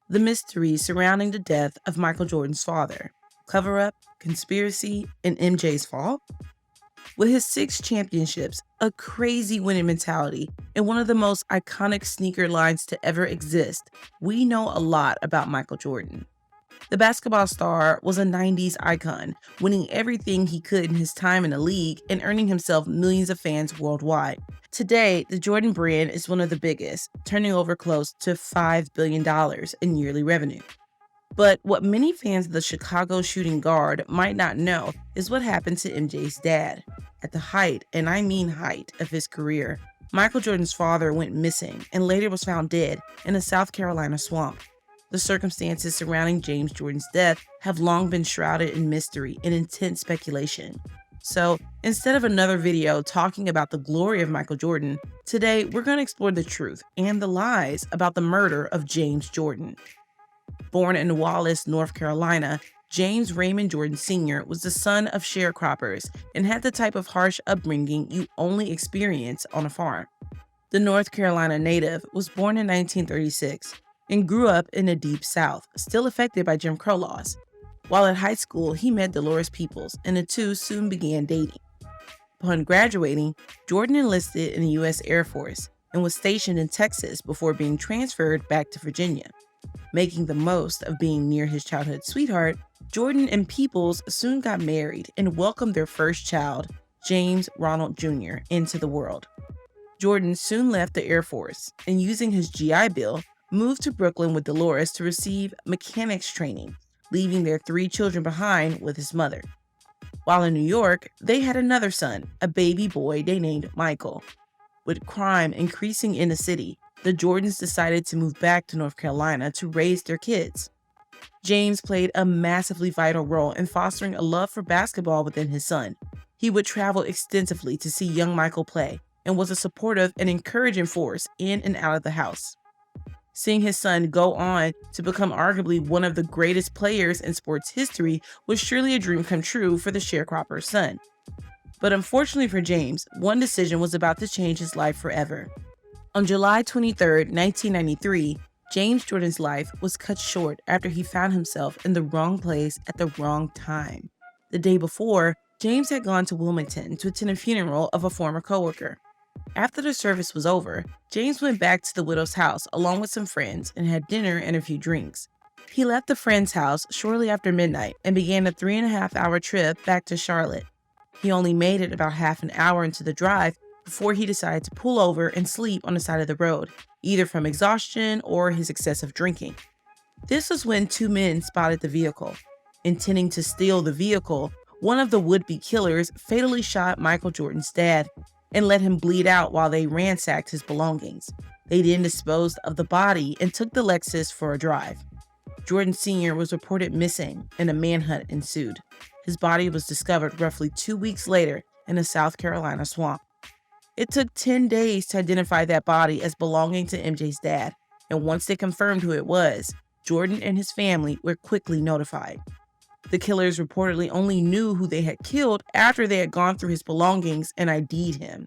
The mystery surrounding the death of Michael Jordan's father, cover-up, conspiracy, and MJ's fall? With his 6 championships, a crazy winning mentality, and one of the most iconic sneaker lines to ever exist, we know a lot about Michael Jordan. The basketball star was a 90s icon, winning everything he could in his time in the league and earning himself millions of fans worldwide. Today, the Jordan brand is one of the biggest, turning over close to $5 billion in yearly revenue. But what many fans of the Chicago shooting guard might not know is what happened to MJ's dad. At the height, and I mean height, of his career, Michael Jordan's father went missing and later was found dead in a South Carolina swamp. The circumstances surrounding James Jordan's death have long been shrouded in mystery and intense speculation. So, instead of another video talking about the glory of Michael Jordan, today we're going to explore the truth and the lies about the murder of James Jordan. Born in Wallace, North Carolina, James Raymond Jordan Sr. was the son of sharecroppers and had the type of harsh upbringing you only experience on a farm. The North Carolina native was born in 1936 and grew up in the Deep South, still affected by Jim Crow laws. While at high school, he met Dolores Peoples, and the two soon began dating. Upon graduating, Jordan enlisted in the U.S. Air Force and was stationed in Texas before being transferred back to Virginia. Making the most of being near his childhood sweetheart, Jordan and Peoples soon got married and welcomed their first child, James Ronald Jr., into the world. Jordan soon left the Air Force and, using his GI Bill, moved to Brooklyn with Dolores to receive mechanics training, leaving their 3 children behind with his mother. While in New York, they had another son, a baby boy they named Michael. With crime increasing in the city, the Jordans decided to move back to North Carolina to raise their kids. James played a massively vital role in fostering a love for basketball within his son. He would travel extensively to see young Michael play and was a supportive and encouraging force in and out of the house. Seeing his son go on to become arguably one of the greatest players in sports history was surely a dream come true for the sharecropper's son. But unfortunately for James, one decision was about to change his life forever. On July 23, 1993, James Jordan's life was cut short after he found himself in the wrong place at the wrong time. The day before, James had gone to Wilmington to attend a funeral of a former coworker. After the service was over, James went back to the widow's house along with some friends and had dinner and a few drinks. He left the friend's house shortly after midnight and began a 3.5-hour trip back to Charlotte. He only made it about half an hour into the drive before he decided to pull over and sleep on the side of the road, either from exhaustion or his excessive drinking. This was when 2 men spotted the vehicle. Intending to steal the vehicle, one of the would-be killers fatally shot Michael Jordan's dad and let him bleed out while they ransacked his belongings. They then disposed of the body and took the Lexus for a drive. Jordan Sr. was reported missing and a manhunt ensued. His body was discovered roughly 2 weeks later in a South Carolina swamp. It took 10 days to identify that body as belonging to MJ's dad, and once they confirmed who it was, Jordan and his family were quickly notified. The killers reportedly only knew who they had killed after they had gone through his belongings and ID'd him.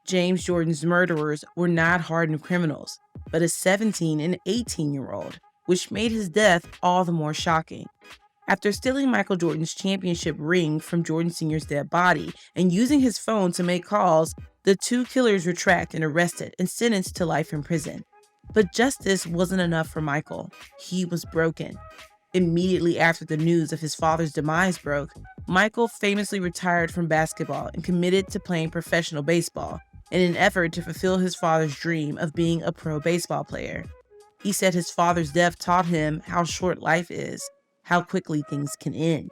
James Jordan's murderers were not hardened criminals, but a 17 and 18-year-old, which made his death all the more shocking. After stealing Michael Jordan's championship ring from Jordan Sr.'s dead body and using his phone to make calls, the 2 killers were tracked and arrested and sentenced to life in prison. But justice wasn't enough for Michael. He was broken. Immediately after the news of his father's demise broke, Michael famously retired from basketball and committed to playing professional baseball in an effort to fulfill his father's dream of being a pro baseball player. He said his father's death taught him how short life is, how quickly things can end.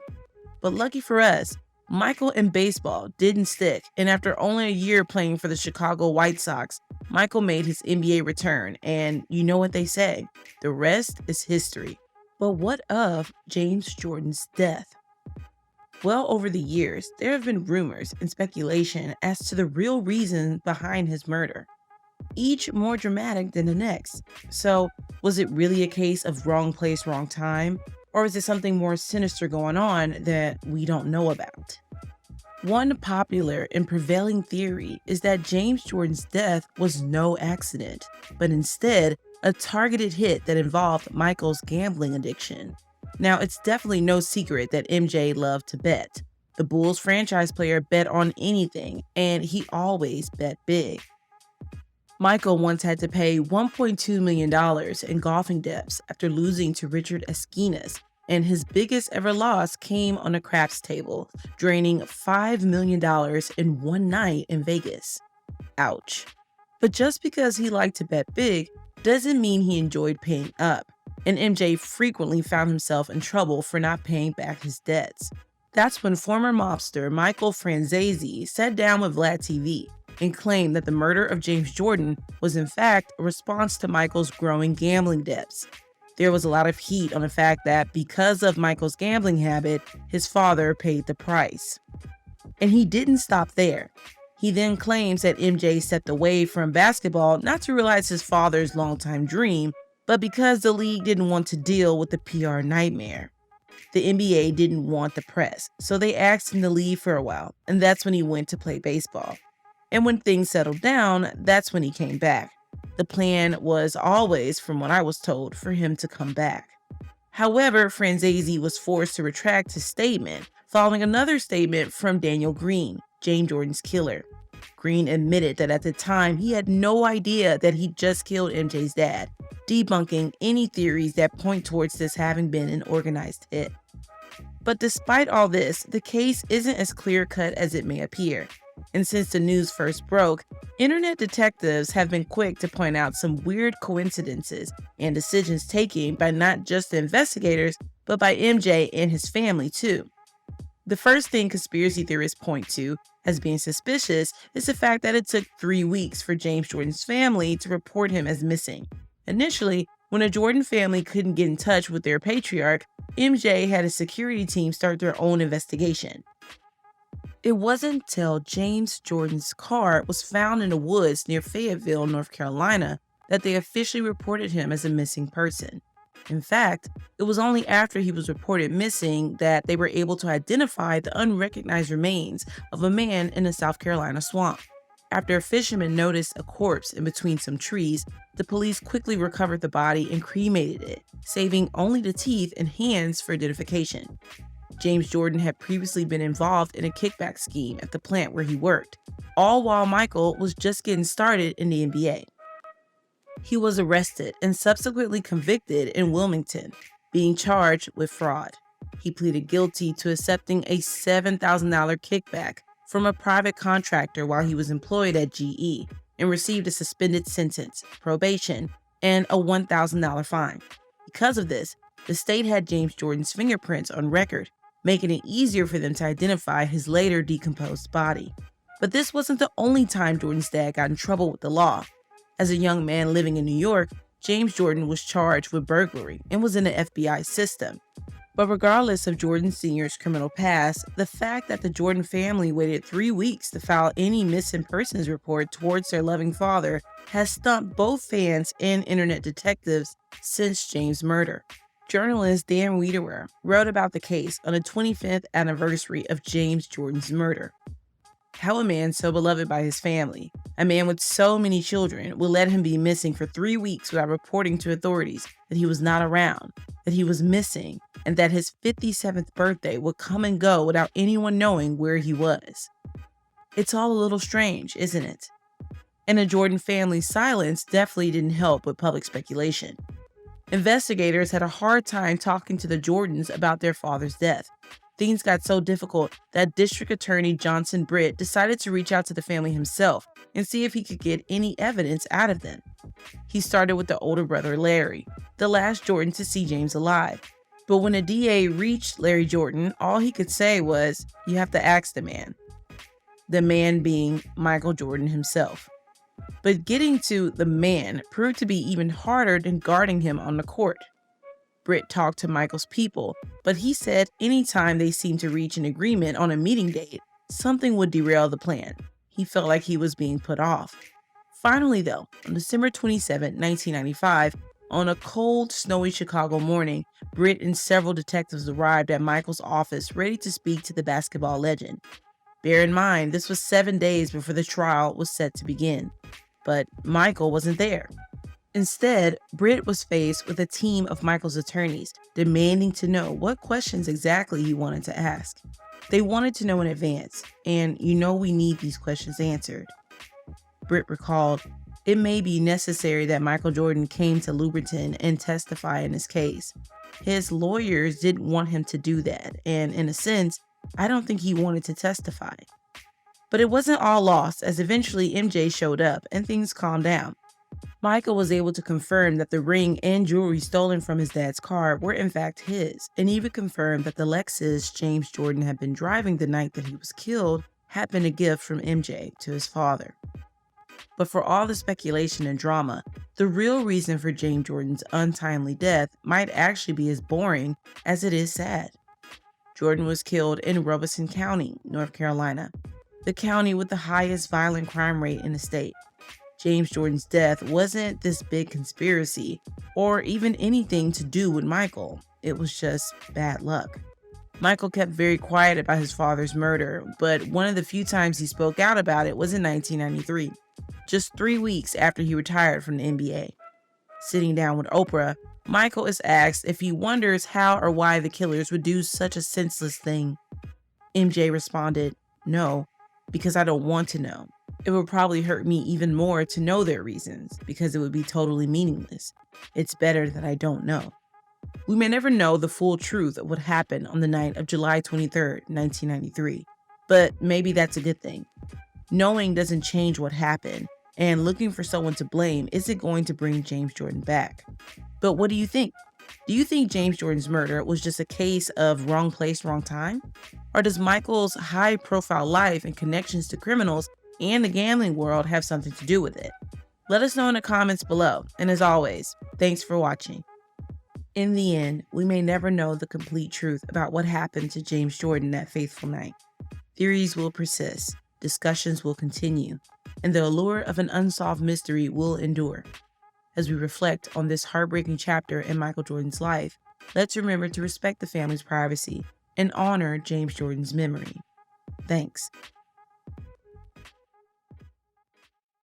But lucky for us, Michael and baseball didn't stick, and after only a year playing for the Chicago White Sox, Michael made his NBA return, and you know what they say, the rest is history. But what of James Jordan's death? Well, over the years, there have been rumors and speculation as to the real reason behind his murder, each more dramatic than the next. So, was it really a case of wrong place, wrong time? Or is it something more sinister going on that we don't know about? One popular and prevailing theory is that James Jordan's death was no accident, but instead a targeted hit that involved Micheal's gambling addiction. Now, it's definitely no secret that MJ loved to bet. The Bulls franchise player bet on anything, and he always bet big. Micheal once had to pay $1.2 million in golfing debts after losing to Richard Esquinas, and his biggest ever loss came on a craps table, draining $5 million in one night in Vegas. Ouch. But just because he liked to bet big doesn't mean he enjoyed paying up, and MJ frequently found himself in trouble for not paying back his debts. That's when former mobster Michael Franzese sat down with Vlad TV and claimed that the murder of James Jordan was in fact a response to Michael's growing gambling debts. There was a lot of heat on the fact that because of Michael's gambling habit, his father paid the price. And he didn't stop there. He then claims that MJ stepped away from basketball not to realize his father's longtime dream, but because the league didn't want to deal with the PR nightmare. The NBA didn't want the press, so they asked him to leave for a while, and that's when he went to play baseball. And when things settled down, that's when he came back. The plan was always, from what I was told, for him to come back. However, Franzese was forced to retract his statement following another statement from Daniel Green, James Jordan's killer. Green admitted that at the time he had no idea that he just killed MJ's dad, debunking any theories that point towards this having been an organized hit. But despite all this, the case isn't as clear-cut as it may appear. And since the news first broke, internet detectives have been quick to point out some weird coincidences and decisions taken by not just the investigators, but by MJ and his family too. The first thing conspiracy theorists point to as being suspicious is the fact that it took 3 weeks for James Jordan's family to report him as missing. Initially, when the Jordan family couldn't get in touch with their patriarch, MJ had a security team start their own investigation. It wasn't until James Jordan's car was found in the woods near Fayetteville, North Carolina, that they officially reported him as a missing person. In fact, it was only after he was reported missing that they were able to identify the unrecognized remains of a man in a South Carolina swamp. After a fisherman noticed a corpse in between some trees, the police quickly recovered the body and cremated it, saving only the teeth and hands for identification. James Jordan had previously been involved in a kickback scheme at the plant where he worked, all while Micheal was just getting started in the NBA. He was arrested and subsequently convicted in Wilmington, being charged with fraud. He pleaded guilty to accepting a $7,000 kickback from a private contractor while he was employed at GE and received a suspended sentence, probation, and a $1,000 fine. Because of this, the state had James Jordan's fingerprints on record, making it easier for them to identify his later decomposed body. But this wasn't the only time Jordan's dad got in trouble with the law. As a young man living in New York, James Jordan was charged with burglary and was in the FBI system. But regardless of Jordan Sr.'s criminal past, the fact that the Jordan family waited 3 weeks to file any missing persons report towards their loving father has stumped both fans and internet detectives since James' murder. Journalist Dan Wiederer wrote about the case on the 25th anniversary of James Jordan's murder. How a man so beloved by his family, a man with so many children, would let him be missing for 3 weeks without reporting to authorities that he was not around, that he was missing, and that his 57th birthday would come and go without anyone knowing where he was. It's all a little strange, isn't it? And the Jordan family's silence definitely didn't help with public speculation. Investigators had a hard time talking to the Jordans about their father's death. Things got so difficult that District Attorney Johnson Britt decided to reach out to the family himself and see if he could get any evidence out of them. He started with the older brother Larry, the last Jordan to see James alive. But when the DA reached Larry Jordan, all he could say was, "You have to ask the man." The man being Michael Jordan himself. But getting to the man proved to be even harder than guarding him on the court. Britt talked to Michael's people, but he said anytime they seemed to reach an agreement on a meeting date, something would derail the plan. He felt like he was being put off. Finally, though, on December 27, 1995, on a cold, snowy Chicago morning, Britt and several detectives arrived at Michael's office ready to speak to the basketball legend. Bear in mind, this was 7 days before the trial was set to begin. But Michael wasn't there. Instead, Britt was faced with a team of Michael's attorneys demanding to know what questions exactly he wanted to ask. They wanted to know in advance, and we need these questions answered. Britt recalled, "It may be necessary that Michael Jordan came to Luberton and testify in his case. His lawyers didn't want him to do that, and in a sense, I don't think he wanted to testify." But it wasn't all lost, as eventually MJ showed up and things calmed down. Michael was able to confirm that the ring and jewelry stolen from his dad's car were in fact his, and even confirmed that the Lexus James Jordan had been driving the night that he was killed had been a gift from MJ to his father. But for all the speculation and drama, the real reason for James Jordan's untimely death might actually be as boring as it is sad. Jordan was killed in Robeson County, North Carolina, the county with the highest violent crime rate in the state. James Jordan's death wasn't this big conspiracy or even anything to do with Michael. It was just bad luck. Michael kept very quiet about his father's murder, but one of the few times he spoke out about it was in 1993, just 3 weeks after he retired from the NBA. Sitting down with Oprah, Michael is asked if he wonders how or why the killers would do such a senseless thing. MJ responded, "No, because I don't want to know. It would probably hurt me even more to know their reasons, because it would be totally meaningless. It's better that I don't know." We may never know the full truth of what happened on the night of July 23rd, 1993, but maybe that's a good thing. Knowing doesn't change what happened, and looking for someone to blame isn't going to bring James Jordan back. But what do you think? Do you think James Jordan's murder was just a case of wrong place, wrong time? Or does Michael's high-profile life and connections to criminals and the gambling world have something to do with it? Let us know in the comments below, and as always, thanks for watching. In the end, we may never know the complete truth about what happened to James Jordan that fateful night. Theories will persist, discussions will continue, and the allure of an unsolved mystery will endure. As we reflect on this heartbreaking chapter in Michael Jordan's life, let's remember to respect the family's privacy and honor James Jordan's memory. Thanks.